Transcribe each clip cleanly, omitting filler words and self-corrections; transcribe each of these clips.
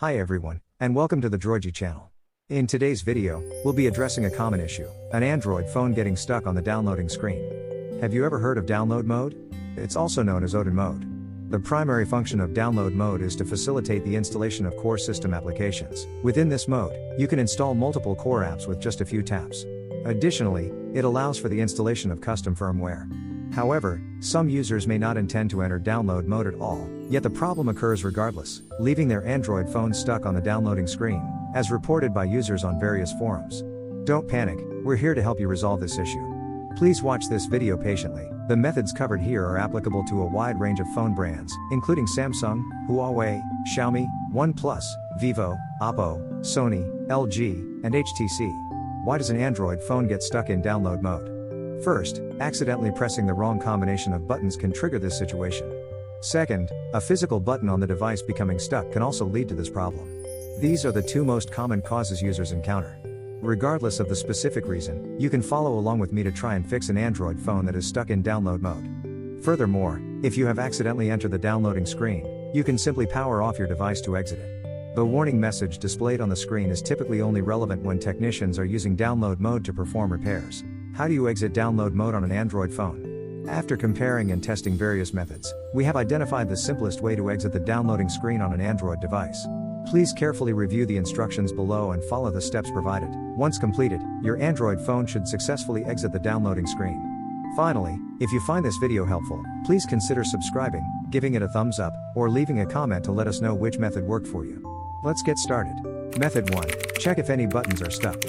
Hi everyone, and welcome to the Droidy channel. In today's video, we'll be addressing a common issue, an Android phone getting stuck on the downloading screen. Have you ever heard of download mode? It's also known as ODIN mode. The primary function of download mode is to facilitate the installation of core system applications. Within this mode, you can install multiple core apps with just a few taps. Additionally, it allows for the installation of custom firmware. However, some users may not intend to enter download mode at all, yet the problem occurs regardless, leaving their Android phone stuck on the downloading screen, as reported by users on various forums. Don't panic, we're here to help you resolve this issue. Please watch this video patiently. The methods covered here are applicable to a wide range of phone brands, including Samsung, Huawei, Xiaomi, OnePlus, Vivo, Oppo, Sony, LG, and HTC. Why does an Android phone get stuck in download mode? First, accidentally pressing the wrong combination of buttons can trigger this situation. Second, a physical button on the device becoming stuck can also lead to this problem. These are the two most common causes users encounter. Regardless of the specific reason, you can follow along with me to try and fix an Android phone that is stuck in download mode. Furthermore, if you have accidentally entered the downloading screen, you can simply power off your device to exit it. The warning message displayed on the screen is typically only relevant when technicians are using download mode to perform repairs. How do you exit download mode on an Android phone? After comparing and testing various methods, we have identified the simplest way to exit the downloading screen on an Android device. Please carefully review the instructions below and follow the steps provided. Once completed, your Android phone should successfully exit the downloading screen. Finally, if you find this video helpful, please consider subscribing, giving it a thumbs up, or leaving a comment to let us know which method worked for you. Let's get started. Method 1. Check if any buttons are stuck.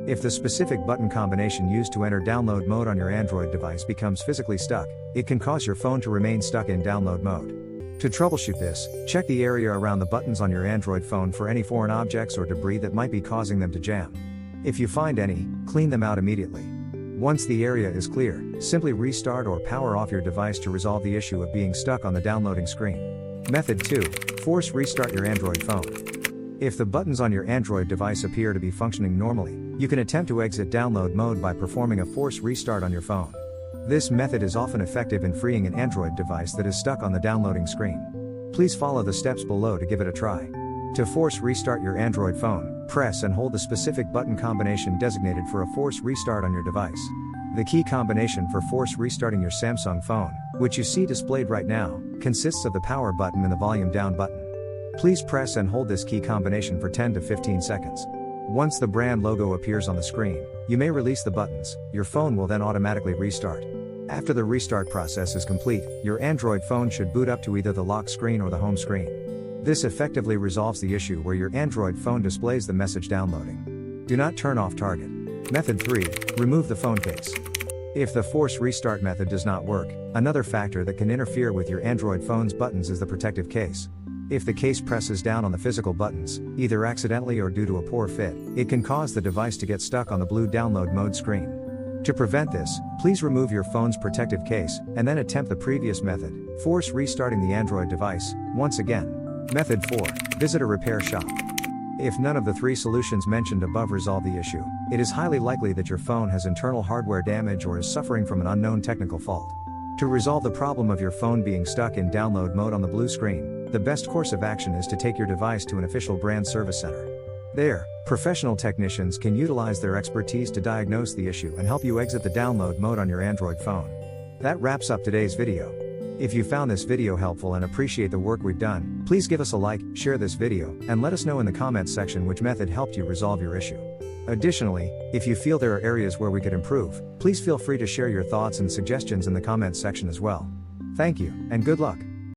If the specific button combination used to enter download mode on your Android device becomes physically stuck, it can cause your phone to remain stuck in download mode. To troubleshoot this, check the area around the buttons on your Android phone for any foreign objects or debris that might be causing them to jam. If you find any, clean them out immediately. Once the area is clear, simply restart or power off your device to resolve the issue of being stuck on the downloading screen. Method 2. Force restart your Android phone. If the buttons on your Android device appear to be functioning normally, you can attempt to exit download mode by performing a force restart on your phone. This method is often effective in freeing an Android device that is stuck on the downloading screen. Please follow the steps below to give it a try. To force restart your Android phone, press and hold the specific button combination designated for a force restart on your device. The key combination for force restarting your Samsung phone, which you see displayed right now, consists of the power button and the volume down button. Please press and hold this key combination for 10 to 15 seconds. Once the brand logo appears on the screen, you may release the buttons. Your phone will then automatically restart. After the restart process is complete, your Android phone should boot up to either the lock screen or the home screen. This effectively resolves the issue where your Android phone displays the message downloading. Do not turn off target. Method 3. Remove the phone case. If the force restart method does not work, another factor that can interfere with your Android phone's buttons is the protective case. If the case presses down on the physical buttons, either accidentally or due to a poor fit, it can cause the device to get stuck on the blue download mode screen. To prevent this, please remove your phone's protective case, and then attempt the previous method, force restarting the Android device, once again. Method 4. Visit a repair shop. If none of the three solutions mentioned above resolve the issue, it is highly likely that your phone has internal hardware damage or is suffering from an unknown technical fault. To resolve the problem of your phone being stuck in download mode on the blue screen, the best course of action is to take your device to an official brand service center. There, professional technicians can utilize their expertise to diagnose the issue and help you exit the download mode on your Android phone. That wraps up today's video. If you found this video helpful and appreciate the work we've done, please give us a like, share this video, and let us know in the comments section which method helped you resolve your issue. Additionally, if you feel there are areas where we could improve, please feel free to share your thoughts and suggestions in the comments section as well. Thank you, and good luck.